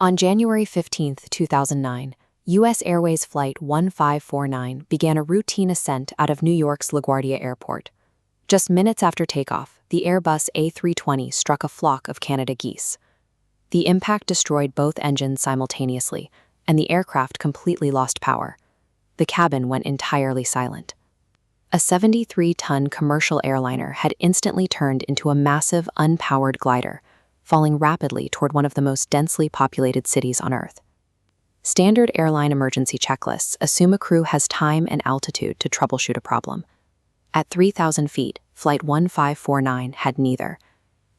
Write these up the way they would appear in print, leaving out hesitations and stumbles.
On January 15, 2009, US Airways Flight 1549 began a routine ascent out of New York's LaGuardia Airport. Just minutes after takeoff, the Airbus A320 struck a flock of Canada geese. The impact destroyed both engines simultaneously, and the aircraft completely lost power. The cabin went entirely silent. A 73-ton commercial airliner had instantly turned into a massive, unpowered glider, falling rapidly toward one of the most densely populated cities on Earth. Standard airline emergency checklists assume a crew has time and altitude to troubleshoot a problem. At 3,000 feet, Flight 1549 had neither.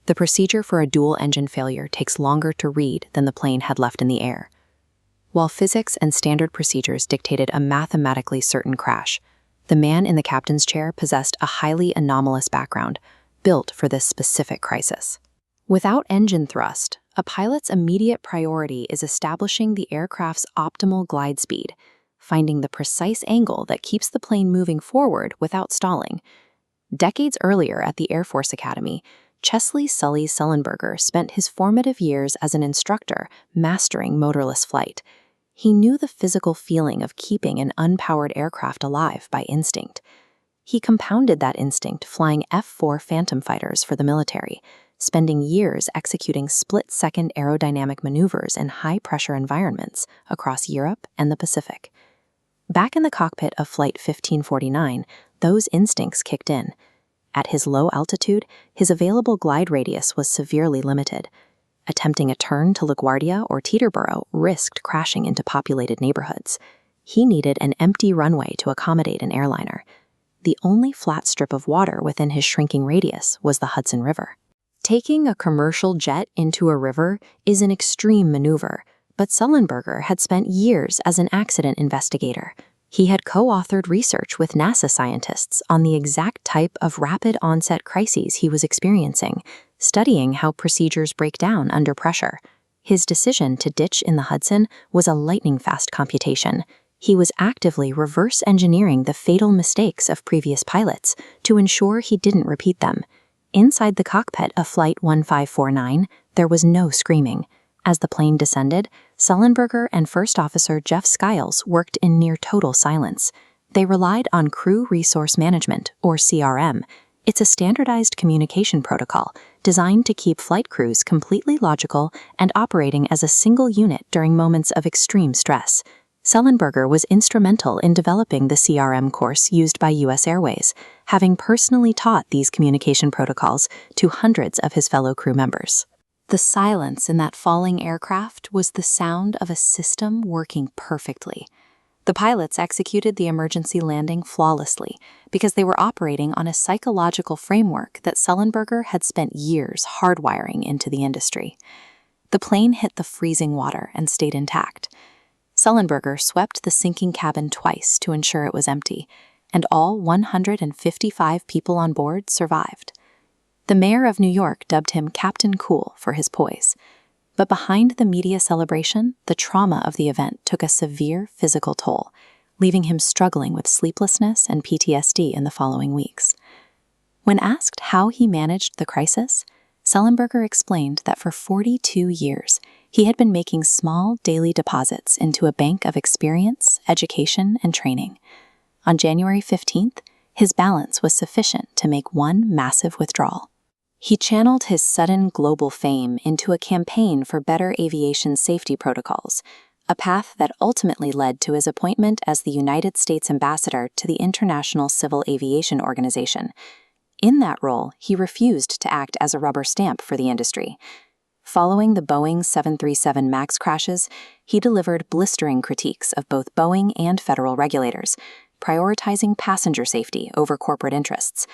The procedure for a dual-engine failure takes longer to read than the plane had left in the air. While physics and standard procedures dictated a mathematically certain crash, the man in the captain's chair possessed a highly anomalous background, built for this specific crisis. Without engine thrust, a pilot's immediate priority is establishing the aircraft's optimal glide speed, finding the precise angle that keeps the plane moving forward without stalling. Decades earlier at the Air Force Academy, Sully Sullenberger spent his formative years as an instructor mastering motorless flight. He knew the physical feeling of keeping an unpowered aircraft alive by instinct. He compounded that instinct flying F-4 Phantom fighters for the military, spending years executing split-second aerodynamic maneuvers in high-pressure environments across Europe and the Pacific. Back in the cockpit of Flight 1549, those instincts kicked in. At his low altitude, his available glide radius was severely limited. Attempting a turn to LaGuardia or Teterboro risked crashing into populated neighborhoods. He needed an empty runway to accommodate an airliner. The only flat strip of water within his shrinking radius was the Hudson River. Taking a commercial jet into a river is an extreme maneuver, but Sullenberger had spent years as an accident investigator. He had co-authored research with NASA scientists on the exact type of rapid-onset crises he was experiencing, studying how procedures break down under pressure. His decision to ditch in the Hudson was a lightning-fast computation. He was actively reverse engineering the fatal mistakes of previous pilots to ensure he didn't repeat them. Inside the cockpit of Flight 1549, there was no screaming. As the plane descended, Sullenberger and First Officer Jeff Skiles worked in near total silence. They relied on Crew Resource Management, or CRM. It's a standardized communication protocol designed to keep flight crews completely logical and operating as a single unit during moments of extreme stress. Sullenberger was instrumental in developing the CRM course used by US Airways, having personally taught these communication protocols to hundreds of his fellow crew members. The silence in that falling aircraft was the sound of a system working perfectly. The pilots executed the emergency landing flawlessly because they were operating on a psychological framework that Sullenberger had spent years hardwiring into the industry. The plane hit the freezing water and stayed intact. Sullenberger swept the sinking cabin twice to ensure it was empty, and all 155 people on board survived. The mayor of New York dubbed him Captain Cool for his poise. But behind the media celebration, the trauma of the event took a severe physical toll, leaving him struggling with sleeplessness and PTSD in the following weeks. When asked how he managed the crisis, Sullenberger explained that for 42 years, he had been making small daily deposits into a bank of experience, education, and training. On January 15th, his balance was sufficient to make one massive withdrawal. He channeled his sudden global fame into a campaign for better aviation safety protocols, a path that ultimately led to his appointment as the United States ambassador to the International Civil Aviation Organization. In that role, he refused to act as a rubber stamp for the industry. Following the Boeing 737 MAX crashes, he delivered blistering critiques of both Boeing and federal regulators, prioritizing passenger safety over corporate interests.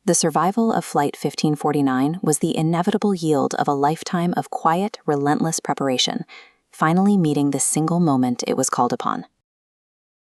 The survival of Flight 1549 was the inevitable yield of a lifetime of quiet, relentless preparation, finally meeting the single moment it was called upon.